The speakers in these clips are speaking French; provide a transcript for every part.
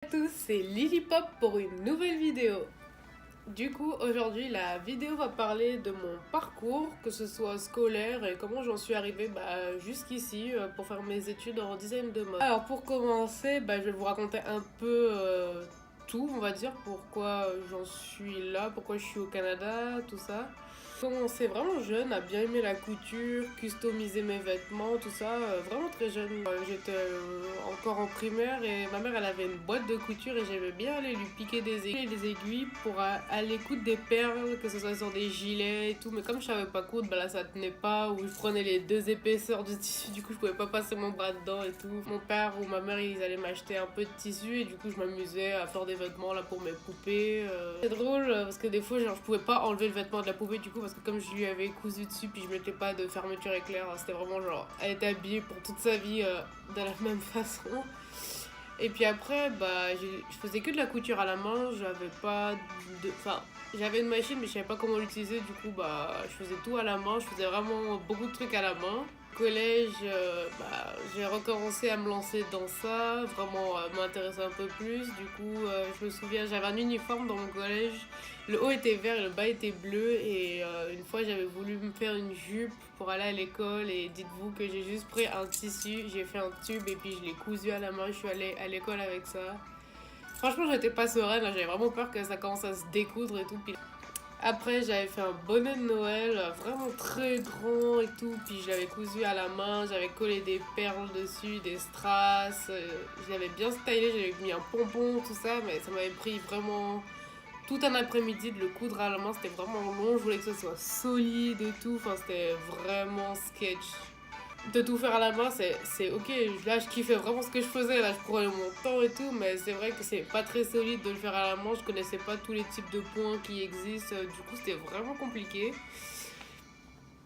À tous, c'est Lilipop pour une nouvelle vidéo. Du coup, aujourd'hui, la vidéo va parler de mon parcours, que ce soit scolaire et comment j'en suis arrivée jusqu'ici pour faire mes études en design de mode. Alors, pour commencer, je vais vous raconter un peu tout, on va dire, pourquoi j'en suis là, pourquoi je suis au Canada, tout ça. J'ai commencé vraiment jeune à bien aimer la couture, customiser mes vêtements, tout ça, vraiment très jeune. J'étais encore en primaire et ma mère elle avait une boîte de couture et j'aimais bien aller lui piquer des aiguilles pour aller coudre des perles, que ce soit sur des gilets et tout. Mais comme je savais pas coudre, là ça tenait pas, ou je prenais les deux épaisseurs du tissu, du coup je pouvais pas passer mon bras dedans et tout. Mon père ou ma mère ils allaient m'acheter un peu de tissu et du coup je m'amusais à faire des vêtements là pour mes poupées. C'est drôle parce que des fois genre je pouvais pas enlever le vêtement de la poupée du coup parce que comme je lui avais cousu dessus puis je mettais pas de fermeture éclair, c'était vraiment genre elle était habillée pour toute sa vie de la même façon. Et puis après je faisais que de la couture à la main, j'avais pas de enfin j'avais une machine mais je savais pas comment l'utiliser, du coup je faisais tout à la main, je faisais vraiment beaucoup de trucs à la main. Collège, j'ai recommencé à me lancer dans ça, vraiment m'intéresser un peu plus. Du coup, je me souviens, j'avais un uniforme dans mon collège. Le haut était vert et le bas était bleu. Et une fois, j'avais voulu me faire une jupe pour aller à l'école. Et dites-vous que j'ai juste pris un tissu, j'ai fait un tube et puis je l'ai cousu à la main. Je suis allée à l'école avec ça. Franchement, j'étais pas sereine, j'avais vraiment peur que ça commence à se découdre et tout. Puis après, j'avais fait un bonnet de Noël, vraiment très grand et tout. Puis je l'avais cousu à la main, j'avais collé des perles dessus, des strass. Je l'avais bien stylé, j'avais mis un pompon, tout ça. Mais ça m'avait pris vraiment tout un après-midi de le coudre à la main. C'était vraiment long, je voulais que ce soit solide et tout. Enfin, c'était vraiment sketch. De tout faire à la main, c'est ok. Là, je kiffais vraiment ce que je faisais. Là, je prenais mon temps et tout. Mais c'est vrai que c'est pas très solide de le faire à la main. Je connaissais pas tous les types de points qui existent. Du coup, c'était vraiment compliqué.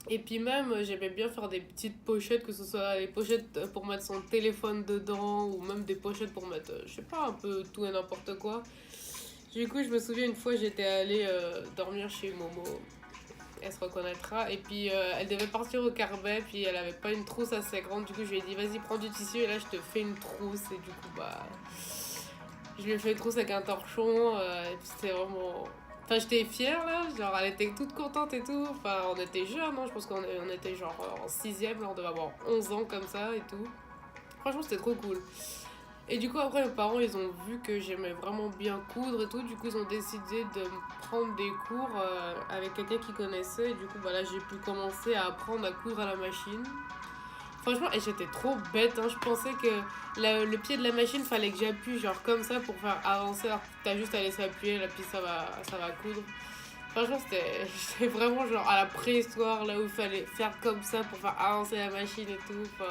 Et puis même, j'aimais bien faire des petites pochettes, que ce soit les pochettes pour mettre son téléphone dedans ou même des pochettes pour mettre, je sais pas, un peu tout et n'importe quoi. Du coup, je me souviens une fois, j'étais allée dormir chez Momo. Elle se reconnaîtra. Et puis elle devait partir au Carbet, puis elle avait pas une trousse assez grande. Du coup, je lui ai dit, vas-y, prends du tissu et là, je te fais une trousse. Et du coup, je lui ai fait une trousse avec un torchon. Et puis c'était vraiment. Enfin, j'étais fière là, genre elle était toute contente et tout. Enfin, on était jeunes, hein. Je pense qu'on était genre en 6ème, là, on devait avoir 11 ans comme ça et tout. Franchement, c'était trop cool. Et du coup, après, mes parents, ils ont vu que j'aimais vraiment bien coudre et tout. Du coup, ils ont décidé de me prendre des cours avec quelqu'un qui connaissait. Et du coup, là, j'ai pu commencer à apprendre à coudre à la machine. Franchement, et j'étais trop bête, hein. Je pensais que le pied de la machine, fallait que j'appuie genre comme ça pour faire avancer. Alors, t'as juste à laisser appuyer, là, puis ça va coudre. Franchement, j'étais vraiment genre à la préhistoire, là où il fallait faire comme ça pour faire avancer la machine et tout.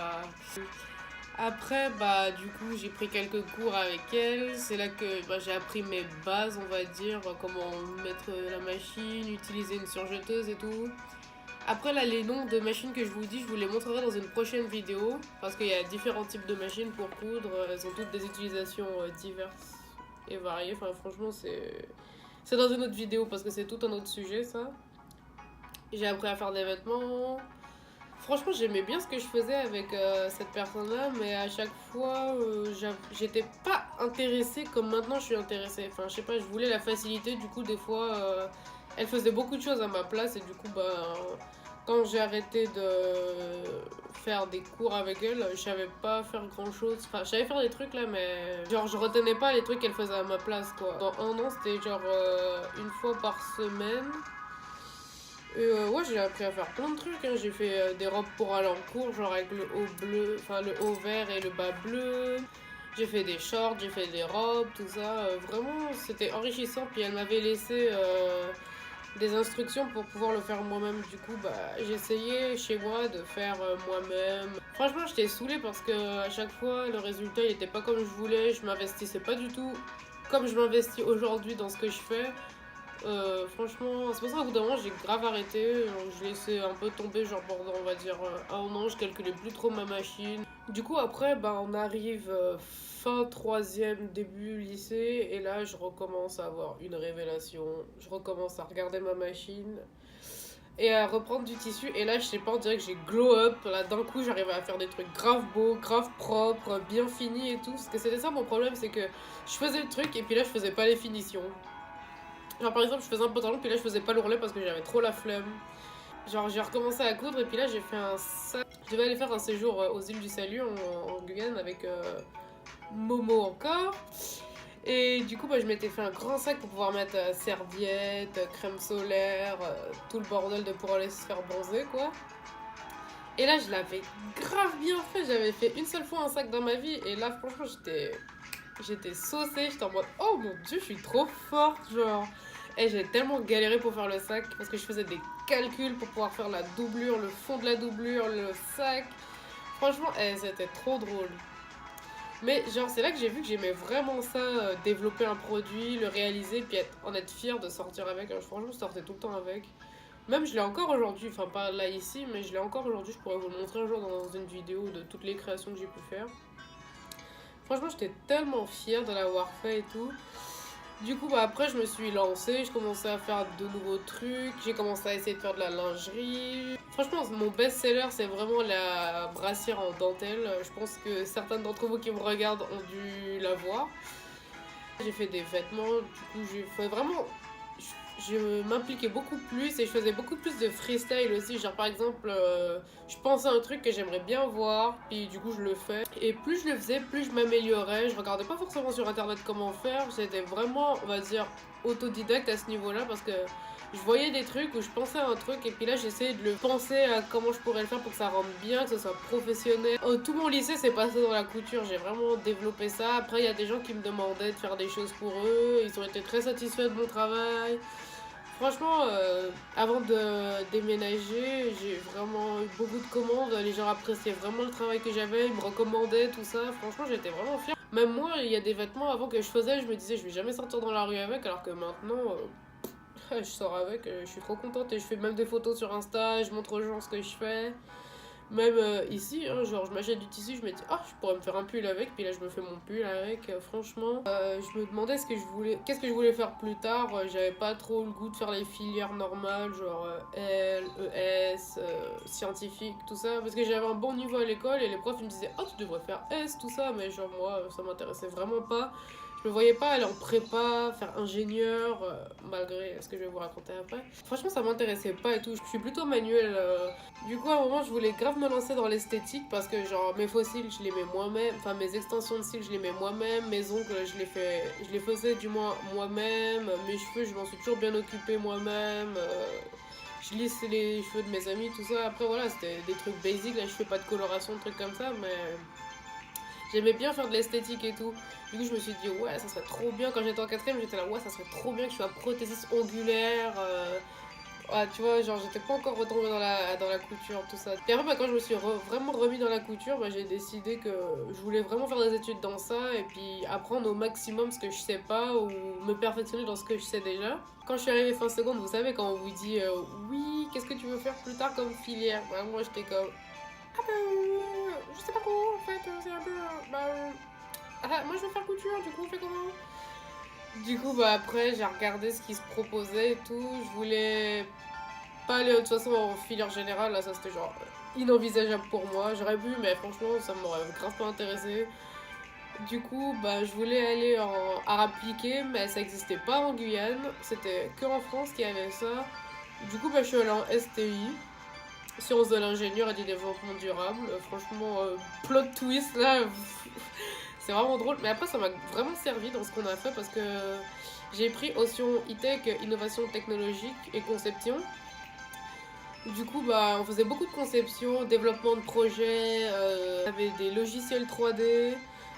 Après, du coup, j'ai pris quelques cours avec elle. C'est là que j'ai appris mes bases, on va dire, comment mettre la machine, utiliser une surjeteuse et tout. Après, là, les noms de machines que je vous dis, je vous les montrerai dans une prochaine vidéo. Parce qu'il y a différents types de machines pour coudre. Elles ont toutes des utilisations diverses et variées. Enfin, franchement, c'est dans une autre vidéo parce que c'est tout un autre sujet, ça. J'ai appris à faire des vêtements. Franchement, j'aimais bien ce que je faisais avec cette personne-là, mais à chaque fois, j'étais pas intéressée comme maintenant je suis intéressée. Enfin, je sais pas, je voulais la facilité, du coup, des fois, elle faisait beaucoup de choses à ma place, et du coup, quand j'ai arrêté de faire des cours avec elle, je savais pas faire grand-chose. Enfin, je savais faire des trucs là, mais genre, je retenais pas les trucs qu'elle faisait à ma place, quoi. Dans un an, c'était genre une fois par semaine. Et ouais, j'ai appris à faire plein de trucs, hein. J'ai fait des robes pour aller en cours, genre avec le haut bleu, enfin le haut vert et le bas bleu. J'ai fait des shorts, j'ai fait des robes, tout ça. Vraiment, c'était enrichissant. Puis elle m'avait laissé des instructions pour pouvoir le faire moi-même. Du coup, j'essayais chez moi de faire moi-même. Franchement, j'étais saoulée parce que à chaque fois, le résultat, il était pas comme je voulais. Je m'investissais pas du tout comme je m'investis aujourd'hui dans ce que je fais. Franchement, c'est pour ça qu'au bout d'un moment j'ai grave arrêté. Je laissais un peu tomber, genre pendant on va dire un an, je calculais plus trop ma machine. Du coup, après, on arrive fin troisième, début lycée, et là je recommence à avoir une révélation. Je recommence à regarder ma machine. et à reprendre du tissu. Et là, je sais pas, on dirait que j'ai glow up. Là, d'un coup, j'arrivais à faire des trucs grave beaux, grave propres, bien finis et tout. Parce que c'était ça mon problème, c'est que je faisais le truc et puis là, je faisais pas les finitions. Genre, par exemple, je faisais un pantalon, puis là, je faisais pas l'ourlet parce que j'avais trop la flemme. Genre, j'ai recommencé à coudre et puis là, j'ai fait un sac. Je devais aller faire un séjour aux îles du Salut en Guyane avec Momo encore. Et du coup, bah, je m'étais fait un grand sac pour pouvoir mettre serviettes, crème solaire, tout le bordel de pour aller se faire bronzer, quoi. Et là, je l'avais grave bien fait. J'avais fait une seule fois un sac dans ma vie. Et là, franchement, j'étais saucée. J'étais en mode, oh mon dieu, je suis trop forte, genre. Et j'ai tellement galéré pour faire le sac parce que je faisais des calculs pour pouvoir faire la doublure, le fond de la doublure, le sac. Franchement, c'était trop drôle. Mais genre, c'est là que j'ai vu que j'aimais vraiment ça, développer un produit, le réaliser, puis en être fière de sortir avec. Alors, franchement, je sortais tout le temps avec. Même je l'ai encore aujourd'hui, enfin pas là ici, mais je l'ai encore aujourd'hui. Je pourrais vous le montrer un jour dans une vidéo de toutes les créations que j'ai pu faire. Franchement, j'étais tellement fière de l'avoir fait et tout. Du coup, bah, après, je me suis lancée, je commençais à faire de nouveaux trucs, j'ai commencé à essayer de faire de la lingerie. Franchement, mon best-seller, c'est vraiment la brassière en dentelle. Je pense que certains d'entre vous qui me regardent ont dû la voir. J'ai fait des vêtements, du coup, j'ai fait vraiment. Je m'impliquais beaucoup plus et je faisais beaucoup plus de freestyle aussi. Genre, par exemple, je pensais à un truc que j'aimerais bien voir, puis du coup, je le fais. Et plus je le faisais, plus je m'améliorais. Je regardais pas forcément sur internet comment faire. J'étais vraiment, on va dire, autodidacte à ce niveau-là parce que je voyais des trucs où je pensais à un truc et puis là, j'essayais de le penser à comment je pourrais le faire pour que ça rentre bien, que ce soit professionnel. Tout mon lycée s'est passé dans la couture. J'ai vraiment développé ça. Après, il y a des gens qui me demandaient de faire des choses pour eux. Ils ont été très satisfaits de mon travail. Franchement, avant de déménager, j'ai vraiment eu beaucoup de commandes. Les gens appréciaient vraiment le travail que j'avais, ils me recommandaient tout ça. Franchement, j'étais vraiment fière. Même moi, il y a des vêtements avant que je faisais, je me disais, je vais jamais sortir dans la rue avec, alors que maintenant, je sors avec, je suis trop contente et je fais même des photos sur Insta, je montre aux gens ce que je fais. Même ici, hein, genre je m'achète du tissu, je me dis, ah, je pourrais me faire un pull avec, puis là je me fais mon pull avec, franchement. Je me demandais qu'est-ce que je voulais faire plus tard. J'avais pas trop le goût de faire les filières normales, genre L, ES, scientifique, tout ça, parce que j'avais un bon niveau à l'école et les profs ils me disaient, oh, tu devrais faire S, tout ça, mais genre moi, ça m'intéressait vraiment pas. Je me voyais pas aller en prépa, faire ingénieur, malgré ce que je vais vous raconter après. Franchement, ça m'intéressait pas et tout. Je suis plutôt manuelle. Du coup, à un moment, je voulais grave me lancer dans l'esthétique parce que, genre, mes fossiles, je les mets moi-même. Enfin, mes extensions de cils, je les mets moi-même. Mes ongles, je les faisais du moins moi-même. Mes cheveux, je m'en suis toujours bien occupée moi-même. Je lisse les cheveux de mes amis, tout ça. Après, voilà, c'était des trucs basiques. Là, je fais pas de coloration, de trucs comme ça, mais j'aimais bien faire de l'esthétique et tout. Du coup, je me suis dit, ouais, ça serait trop bien. Quand j'étais en quatrième, j'étais là, ouais, ça serait trop bien que je sois prothésiste ongulaire. Ouais, tu vois, genre, j'étais pas encore retombée dans la couture, tout ça. Et après, bah, quand je me suis vraiment remis dans la couture, bah, j'ai décidé que je voulais vraiment faire des études dans ça et puis apprendre au maximum ce que je sais pas ou me perfectionner dans ce que je sais déjà. Quand je suis arrivée fin seconde, vous savez, quand on vous dit, oui, qu'est-ce que tu veux faire plus tard comme filière? Bah, moi, j'étais comme, ah ben, je sais pas trop, en fait, c'est un peu, moi, je veux faire couture, du coup, on fait comment? Du coup, bah après, j'ai regardé ce qui se proposait et tout. Je voulais pas aller de toute façon en filière générale, là, ça c'était genre inenvisageable pour moi. J'aurais pu, mais franchement, ça m'aurait grave pas intéressé. Du coup, bah je voulais aller en art appliqué, mais ça existait pas en Guyane. C'était que en France qu'il y avait ça. Du coup, bah je suis allée en STI, sciences de l'ingénieur et du développement durable. Franchement, plot twist là. C'est vraiment drôle, mais après ça m'a vraiment servi dans ce qu'on a fait parce que j'ai pris option e-tech, innovation technologique et conception. Du coup, bah, on faisait beaucoup de conception, développement de projets, on avait des logiciels 3D,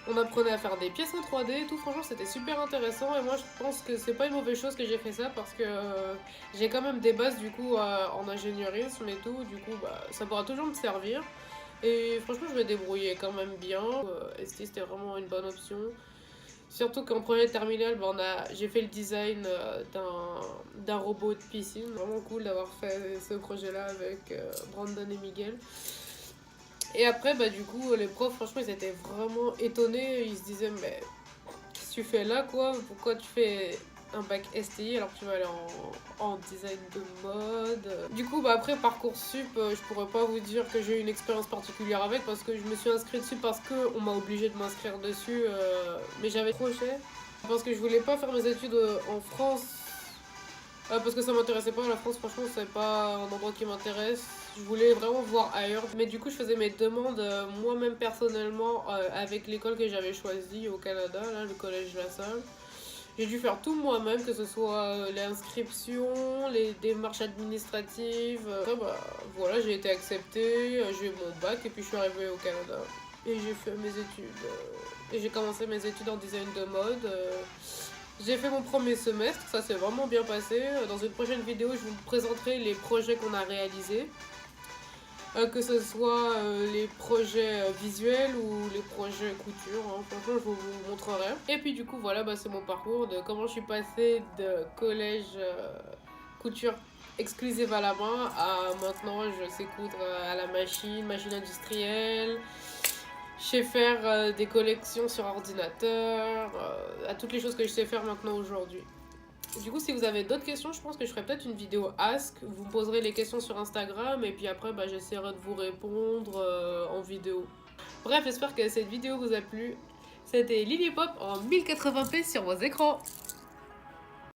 on apprenait à faire des pièces en 3D et tout. Franchement, c'était super intéressant et moi je pense que c'est pas une mauvaise chose que j'ai fait ça parce que j'ai quand même des bases du coup en ingénierisme et tout. Du coup, bah, ça pourra toujours me servir. Et franchement, je me débrouillais quand même bien. ST, c'était vraiment une bonne option. Surtout qu'en première terminale, j'ai fait le design d'un robot de piscine. Vraiment cool d'avoir fait ce projet-là avec Brandon et Miguel. Et après, bah, du coup, les profs, franchement, ils étaient vraiment étonnés. Ils se disaient, mais qu'est-ce que tu fais là, quoi? Pourquoi tu fais un bac STI alors que tu vas aller en design de mode. Du coup, bah après Parcoursup, je pourrais pas vous dire que j'ai eu une expérience particulière avec parce que je me suis inscrite dessus parce qu'on m'a obligée de m'inscrire dessus. Mais j'avais projet parce que je voulais pas faire mes études en France. Parce que ça m'intéressait pas, la France franchement c'est pas un endroit qui m'intéresse. Je voulais vraiment voir ailleurs. Mais du coup je faisais mes demandes moi-même personnellement avec l'école que j'avais choisie au Canada, là, le collège La Salle. J'ai dû faire tout moi-même, que ce soit l'inscription, les démarches administratives. Après bah voilà, j'ai été acceptée, j'ai eu mon bac et puis je suis arrivée au Canada. Et j'ai fait mes études. Et j'ai commencé mes études en design de mode. J'ai fait mon premier semestre, ça s'est vraiment bien passé. Dans une prochaine vidéo, je vous présenterai les projets qu'on a réalisés. Que ce soit les projets visuels ou les projets couture, hein. Franchement je vous montrerai. Et puis du coup voilà, bah, c'est mon parcours de comment je suis passée de collège couture exclusive à la main à maintenant je sais coudre à la machine industrielle. Je sais faire des collections sur ordinateur, à toutes les choses que je sais faire maintenant aujourd'hui. Du coup, si vous avez d'autres questions, je pense que je ferai peut-être une vidéo Ask. Vous me poserez les questions sur Instagram et puis après, bah, j'essaierai de vous répondre en vidéo. Bref, j'espère que cette vidéo vous a plu. C'était Lily Pop en 1080p sur vos écrans.